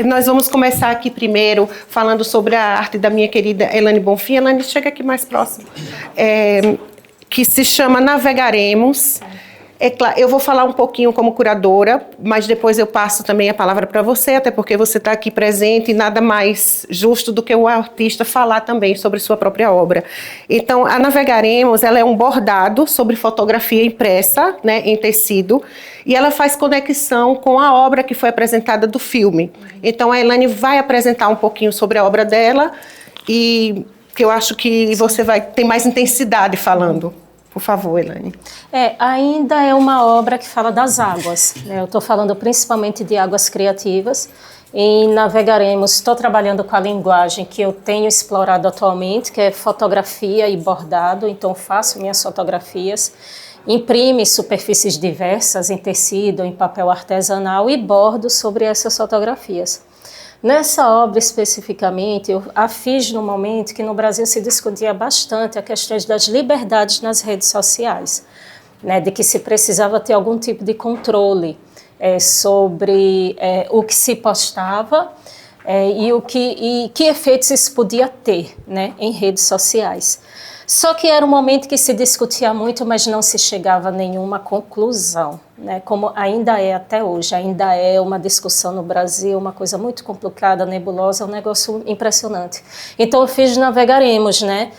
Nós vamos começar aqui primeiro falando sobre a arte da minha querida Elaine Bonfim. Elaine, chega aqui mais próximo. Que se chama Navegaremos. Eu vou falar um pouquinho como curadora, mas depois eu passo também a palavra para você, até porque você está aqui presente e nada mais justo do que o artista falar também sobre sua própria obra. Então, a Navegaremos, ela é um bordado sobre fotografia impressa, né, em tecido, e ela faz conexão com a obra que foi apresentada do filme. Então, a Elaine vai apresentar um pouquinho sobre a obra dela, e que eu acho que você vai ter mais intensidade falando. Por favor, Elaine. Ainda é uma obra que fala das águas, né? Eu estou falando principalmente de águas criativas. Em Navegaremos, estou trabalhando com a linguagem que eu tenho explorado atualmente, que é fotografia e bordado. Então, faço minhas fotografias, imprime superfícies diversas em tecido, em papel artesanal e bordo sobre essas fotografias. Nessa obra especificamente, eu a fiz no momento que no Brasil se discutia bastante a questão das liberdades nas redes sociais, né, de que se precisava ter algum tipo de controle sobre o que se postava e que efeitos isso podia ter, né, em redes sociais. Só que era um momento que se discutia muito, mas não se chegava a nenhuma conclusão, né? Como ainda é até hoje, ainda é uma discussão no Brasil, uma coisa muito complicada, nebulosa, um negócio impressionante. Então eu fiz Navegaremos, né?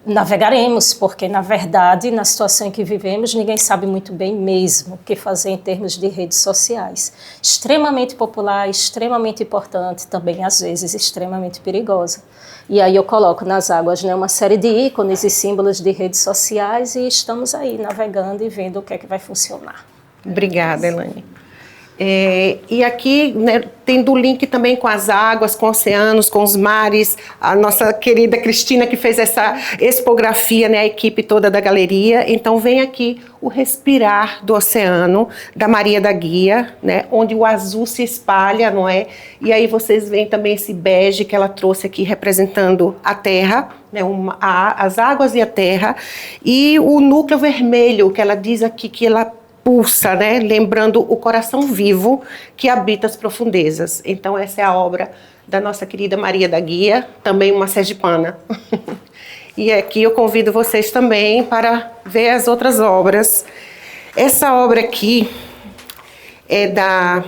Navegaremos, porque na verdade, na situação em que vivemos, ninguém sabe muito bem mesmo o que fazer em termos de redes sociais. Extremamente popular, extremamente importante, também às vezes extremamente perigosa. E aí eu coloco nas águas, né, uma série de ícones e símbolos de redes sociais e estamos aí navegando e vendo o que é que vai funcionar. Obrigada, Elaine. E aqui, né, tendo o link também com as águas, com oceanos, com os mares, a nossa querida Cristina que fez essa expografia, né, a equipe toda da galeria. Então vem aqui o respirar do oceano, da Maria da Guia, né, onde o azul se espalha, não é? E aí vocês veem também esse bege que ela trouxe aqui representando a terra, né, as águas e a terra, e o núcleo vermelho que ela diz aqui que ela pulsa, né, lembrando o coração vivo que habita as profundezas. Então essa é a obra da nossa querida Maria da Guia, também uma sergipana. E aqui eu convido vocês também para ver as outras obras. Essa obra aqui é da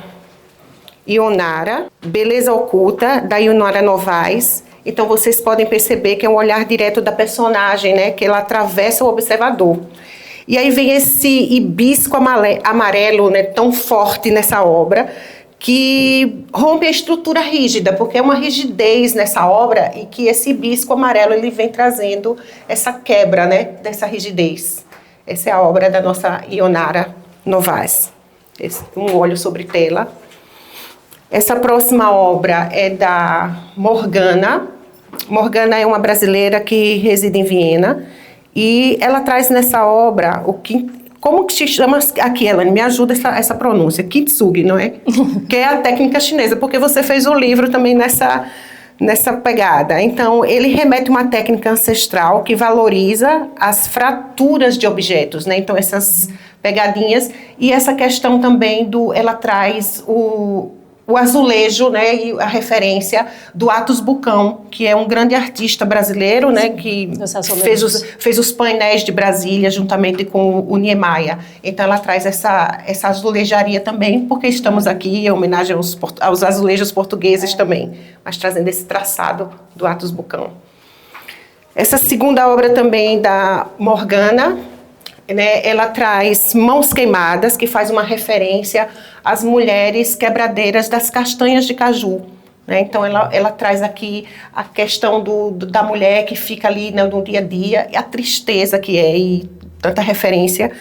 Ionara, Beleza Oculta, da Ionara Novaes. Então vocês podem perceber que é um olhar direto da personagem, né, que ela atravessa o observador. E aí vem esse hibisco amarelo, né, tão forte nessa obra, que rompe a estrutura rígida, porque é uma rigidez nessa obra e que esse hibisco amarelo ele vem trazendo essa quebra, né, dessa rigidez. Essa é a obra da nossa Ionara Novaes. Um olho sobre tela. Essa próxima obra é da Morgana. Morgana é uma brasileira que reside em Viena. E ela traz nessa obra, como que se chama aqui, Elaine, me ajuda essa pronúncia, kintsugi, não é? Que é a técnica chinesa, porque você fez um livro também nessa pegada. Então, ele remete uma técnica ancestral que valoriza as fraturas de objetos, né? Então, essas pegadinhas e essa questão também ela traz o azulejo, né, e a referência do Atos Bucão, que é um grande artista brasileiro, né, que fez os painéis de Brasília juntamente com o Niemeyer. Então ela traz essa azulejaria também, porque estamos aqui em homenagem aos azulejos portugueses também, mas trazendo esse traçado do Atos Bucão. Essa segunda obra também da Morgana, né, ela traz Mãos Queimadas, que faz uma referência às mulheres quebradeiras das castanhas de caju. Né? Então, ela traz aqui a questão da mulher que fica ali, né, no dia a dia, e a tristeza que é, e tanta referência.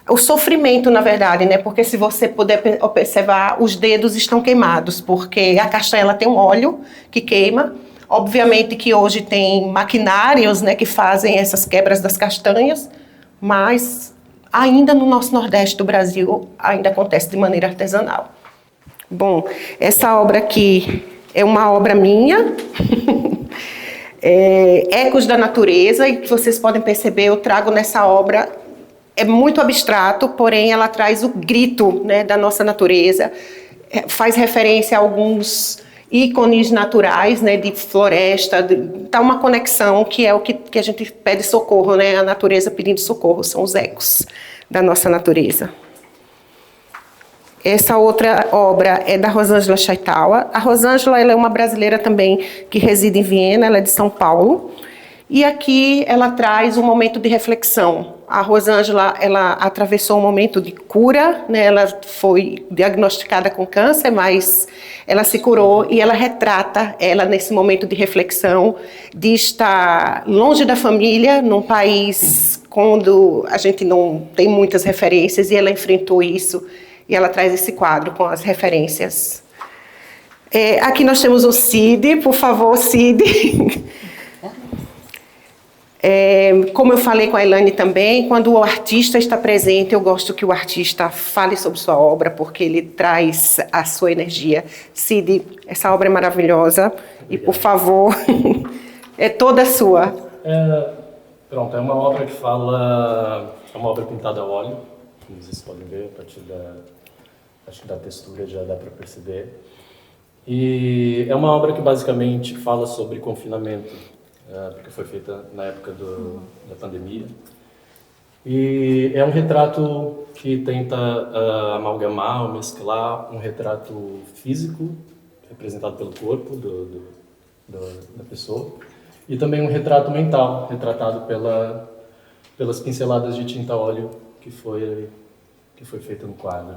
O sofrimento, na verdade, né? Porque se você puder observar, os dedos estão queimados, porque a castanha ela tem um óleo que queima. Obviamente que hoje tem maquinários, né, que fazem essas quebras das castanhas, mas ainda no nosso Nordeste do Brasil ainda acontece de maneira artesanal. Bom, essa obra aqui é uma obra minha, Ecos da Natureza, e que vocês podem perceber, eu trago nessa obra, é muito abstrato, porém ela traz o grito, né, da nossa natureza. faz referência a alguns ícones naturais, né, de floresta, tá uma conexão que é o que a gente pede socorro, né, a natureza pedindo socorro, são os ecos da nossa natureza. Essa outra obra é da Rosângela Chaitaua. A Rosângela, ela é uma brasileira também que reside em Viena, ela é de São Paulo. E aqui ela traz um momento de reflexão. A Rosângela, ela atravessou um momento de cura, né? Ela foi diagnosticada com câncer, mas ela se curou e ela retrata ela nesse momento de reflexão, de estar longe da família, num país quando a gente não tem muitas referências, e ela enfrentou isso. E ela traz esse quadro com as referências. Aqui nós temos o Cid, por favor, Cid. Como eu falei com a Elaine também, quando o artista está presente, eu gosto que o artista fale sobre sua obra, porque ele traz a sua energia. Cid, essa obra é maravilhosa. Obrigado. E, por favor, é toda sua. Pronto, é uma obra que fala... É uma obra pintada a óleo, como vocês podem ver, a partir acho que da textura já dá para perceber. E é uma obra que basicamente fala sobre confinamento, porque foi feita na época da pandemia. E é um retrato que tenta amalgamar ou mesclar um retrato físico, representado pelo corpo da pessoa, e também um retrato mental, retratado pelas pinceladas de tinta a óleo que foi feita no quadro.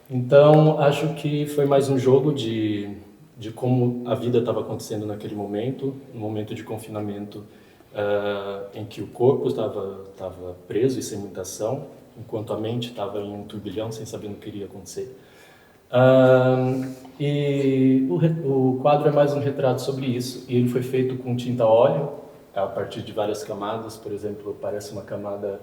Então, acho que foi mais um jogo de como a vida estava acontecendo naquele momento, um momento de confinamento em que o corpo estava preso e sem muita ação, enquanto a mente estava em um turbilhão, sem saber o que iria acontecer. E o quadro é mais um retrato sobre isso, e ele foi feito com tinta a óleo, a partir de várias camadas. Por exemplo, parece uma camada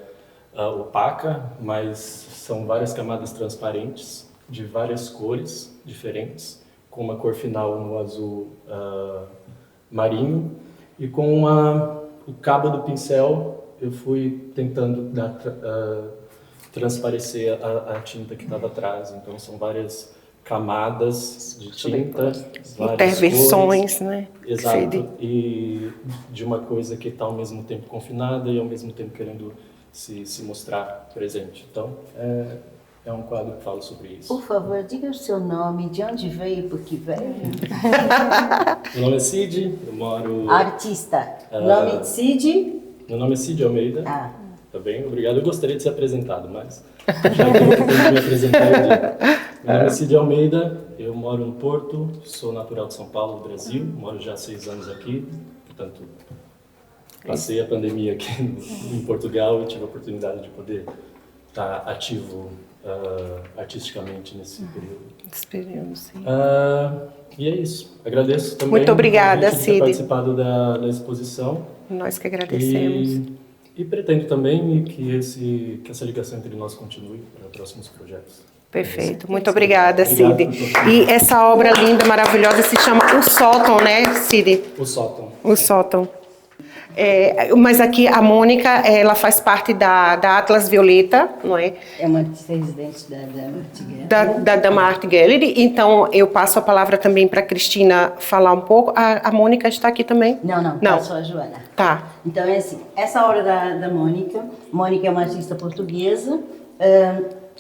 opaca, mas são várias camadas transparentes, de várias cores diferentes, com uma cor final no azul marinho, e com o cabo do pincel eu fui tentando transparecer a tinta que estava atrás. Então são várias camadas de tinta, intervenções, né? Exato, e de uma coisa que está ao mesmo tempo confinada e ao mesmo tempo querendo se mostrar presente. Então, é um quadro que fala sobre isso. Por favor, diga o seu nome, de onde veio, por que veio. Meu nome é Cid, eu moro... Artista. Nome de Cid? Meu nome é Cid Almeida. Tá bem, obrigado. Eu gostaria de ser apresentado, mas já que eu vou me apresentar, eu digo. Meu nome é Cid Almeida, eu moro no Porto, sou natural de São Paulo, no Brasil, moro já há 6 anos aqui, portanto, passei a pandemia aqui em Portugal e tive a oportunidade de poder estar ativo artisticamente nesse período. Nesse período, sim. E é isso. Agradeço também. Muito obrigada, por ter Cid. participado da exposição. Nós que agradecemos. E pretendo também que essa ligação entre nós continue para próximos projetos. Perfeito. Muito obrigada, Cid. E essa obra linda, maravilhosa, se chama O Sótão, né, Cid? O Sótão. O Sótão. Mas aqui a Mônica, ela faz parte da Atlas Violeta, não é? É uma artista residente da Art Gallery. Da Dama Art Gallery. Então, eu passo a palavra também para a Cristina falar um pouco. A Mônica está aqui também? Não. Tá só a Joana. Tá. Então, é assim, essa obra da Mônica. Mônica é uma artista portuguesa.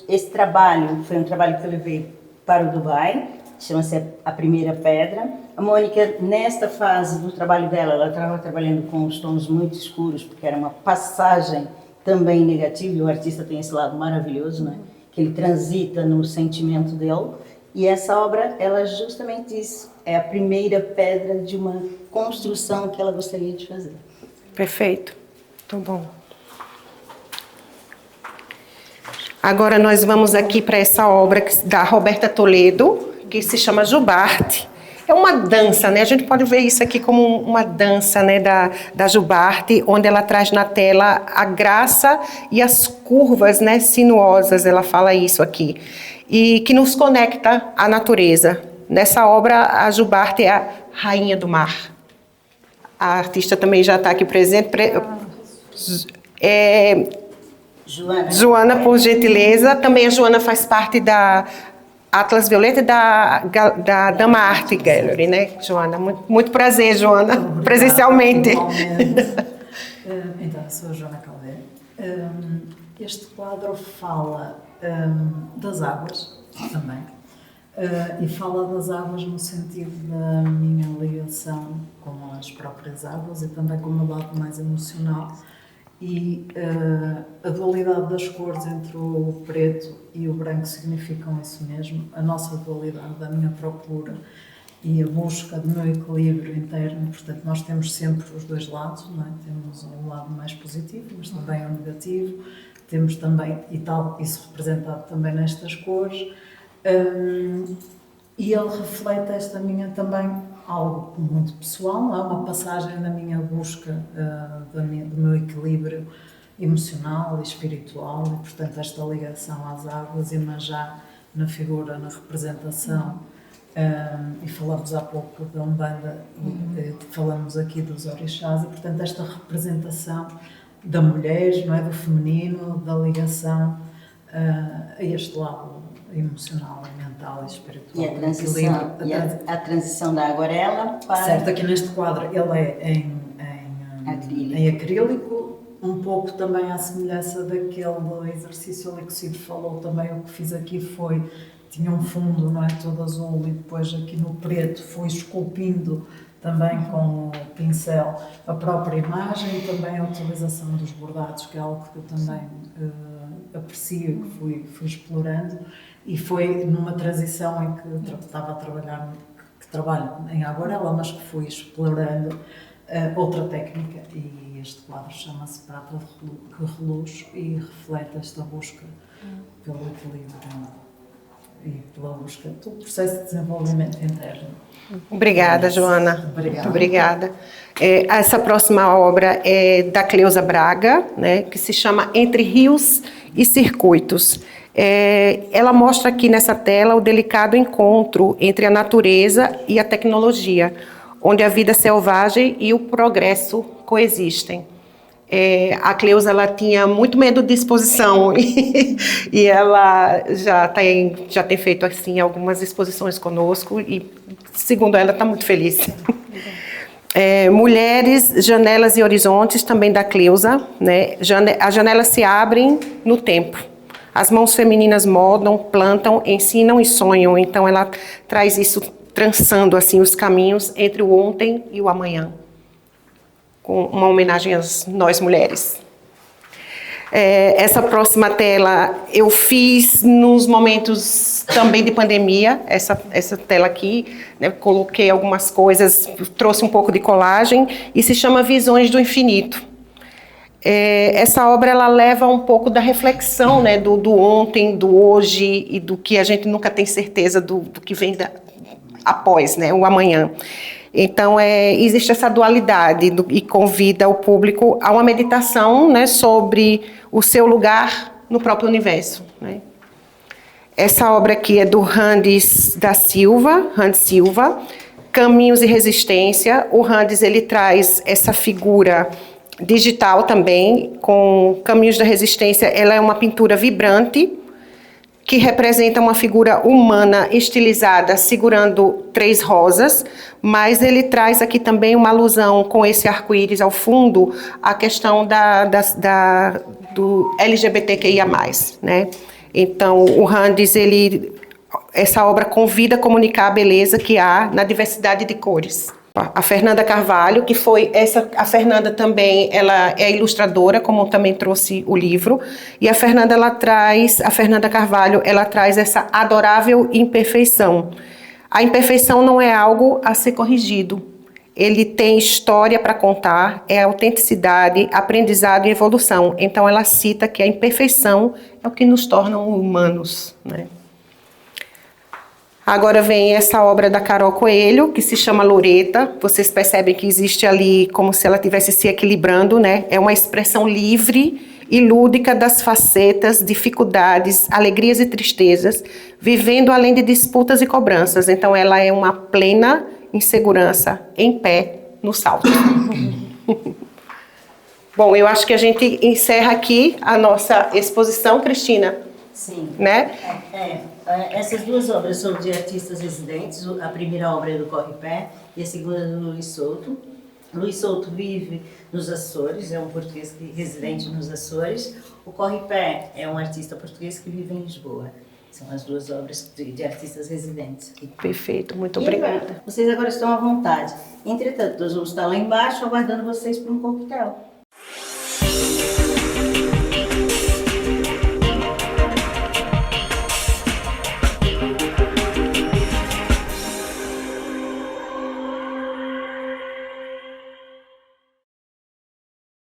Esse trabalho foi um trabalho que eu levei para o Dubai. Chama-se A Primeira Pedra. A Mônica, nesta fase do trabalho dela, ela estava trabalhando com os tons muito escuros, porque era uma passagem também negativa, e o artista tem esse lado maravilhoso, né? Que ele transita no sentimento dele. E essa obra, ela justamente isso, é a primeira pedra de uma construção que ela gostaria de fazer. Perfeito. Muito bom. Agora nós vamos aqui para essa obra da Roberta Toledo, que se chama Jubarte. É uma dança, né? A gente pode ver isso aqui como uma dança, né, da Jubarte, onde ela traz na tela a graça e as curvas, né, sinuosas, ela fala isso aqui, e que nos conecta à natureza. Nessa obra, a Jubarte é a rainha do mar. A artista também já está aqui presente. Joana. Joana, por gentileza. Também a Joana faz parte Atlas Violeta e da Dama Arte Gallery, né, Joana? Muito prazer, Joana, presencialmente. Então, eu sou a Joana Calvé. Este quadro fala das águas também, e fala das águas no sentido da minha ligação com as próprias águas e também com o meu lado mais emocional. E a dualidade das cores entre o preto e o branco significam isso mesmo, a nossa dualidade, a minha procura e a busca do meu equilíbrio interno. Portanto, nós temos sempre os dois lados, não é? Temos um lado mais positivo, mas também o negativo, temos também, e tal, isso representado também nestas cores, e ele reflete esta minha também, algo muito pessoal, não é? Uma passagem na minha busca do meu equilíbrio emocional e espiritual, e portanto esta ligação às águas, e mas já na figura, na representação, e falamos há pouco da Umbanda, e falamos aqui dos orixás, e portanto esta representação da mulher, não é? Do feminino, da ligação a este lado emocional, mental e espiritual. E a transição da aguarela para... Certo, aqui neste quadro ele é em acrílico, um pouco também à semelhança daquele exercício ali que o Cid falou. Também o que fiz aqui foi, tinha um fundo, não é, todo azul, e depois aqui no preto fui esculpindo também com o pincel a própria imagem, e também a utilização dos bordados, que é algo que eu também aprecio, que fui explorando. E foi numa transição em que estava a trabalhar, que trabalho em aguarela, mas que fui explorando outra técnica, e este quadro chama-se Prata que Reluz e reflete esta busca pelo equilíbrio e pela busca do processo de desenvolvimento interno. Obrigada, Joana. Obrigada. Muito obrigada. Essa próxima obra é da Cleusa Braga, né, que se chama Entre Rios e Circuitos. Ela mostra aqui nessa tela o delicado encontro entre a natureza e a tecnologia, onde a vida selvagem e o progresso coexistem. A Cleusa, ela tinha muito medo de exposição e ela já tem feito assim algumas exposições conosco e, segundo ela, está muito feliz. Mulheres, Janelas e Horizontes, também da Cleusa, né? As janelas se abrem no tempo. As mãos femininas modam, plantam, ensinam e sonham. Então, ela traz isso, trançando assim, os caminhos entre o ontem e o amanhã, com uma homenagem às nós mulheres. Essa próxima tela eu fiz nos momentos também de pandemia, essa tela aqui, né, coloquei algumas coisas, trouxe um pouco de colagem, e se chama Visões do Infinito. Essa obra, ela leva um pouco da reflexão, né, do ontem, do hoje, e do que a gente nunca tem certeza do que vem após, né, o amanhã. Então, existe essa dualidade e convida o público a uma meditação, né, sobre o seu lugar no próprio universo, né. Essa obra aqui é do Randes Silva, Caminhos e Resistência. O Randes, ele traz essa figura digital também, com Caminhos da Resistência. Ela é uma pintura vibrante, que representa uma figura humana estilizada, segurando 3 rosas, mas ele traz aqui também uma alusão, com esse arco-íris ao fundo, à questão do LGBTQIA+, né? Então, o Randes, essa obra convida a comunicar a beleza que há na diversidade de cores. A Fernanda Carvalho, que foi a Fernanda também, ela é ilustradora, como também trouxe o livro, e a Fernanda Carvalho, ela traz essa adorável imperfeição. A imperfeição não é algo a ser corrigido. Ele tem história para contar, é autenticidade, aprendizado e evolução. Então ela cita que a imperfeição é o que nos torna humanos, né? Agora vem essa obra da Carol Coelho, que se chama Loreta. Vocês percebem que existe ali como se ela estivesse se equilibrando, né? É uma expressão livre e lúdica das facetas, dificuldades, alegrias e tristezas, vivendo além de disputas e cobranças. Então, ela é uma plena insegurança, em pé, no salto. Bom, eu acho que a gente encerra aqui a nossa exposição, Cristina. Sim. né? Essas duas obras são de artistas residentes. A primeira obra é do Corre Pé e a segunda é do Luiz Souto. Luiz Souto vive nos Açores, é um português residente nos Açores. O Corre Pé é um artista português que vive em Lisboa. São as duas obras de artistas residentes. Perfeito, muito E obrigada. agora, vocês agora estão à vontade. Entretanto, nós vamos estar lá embaixo aguardando vocês para um coquetel.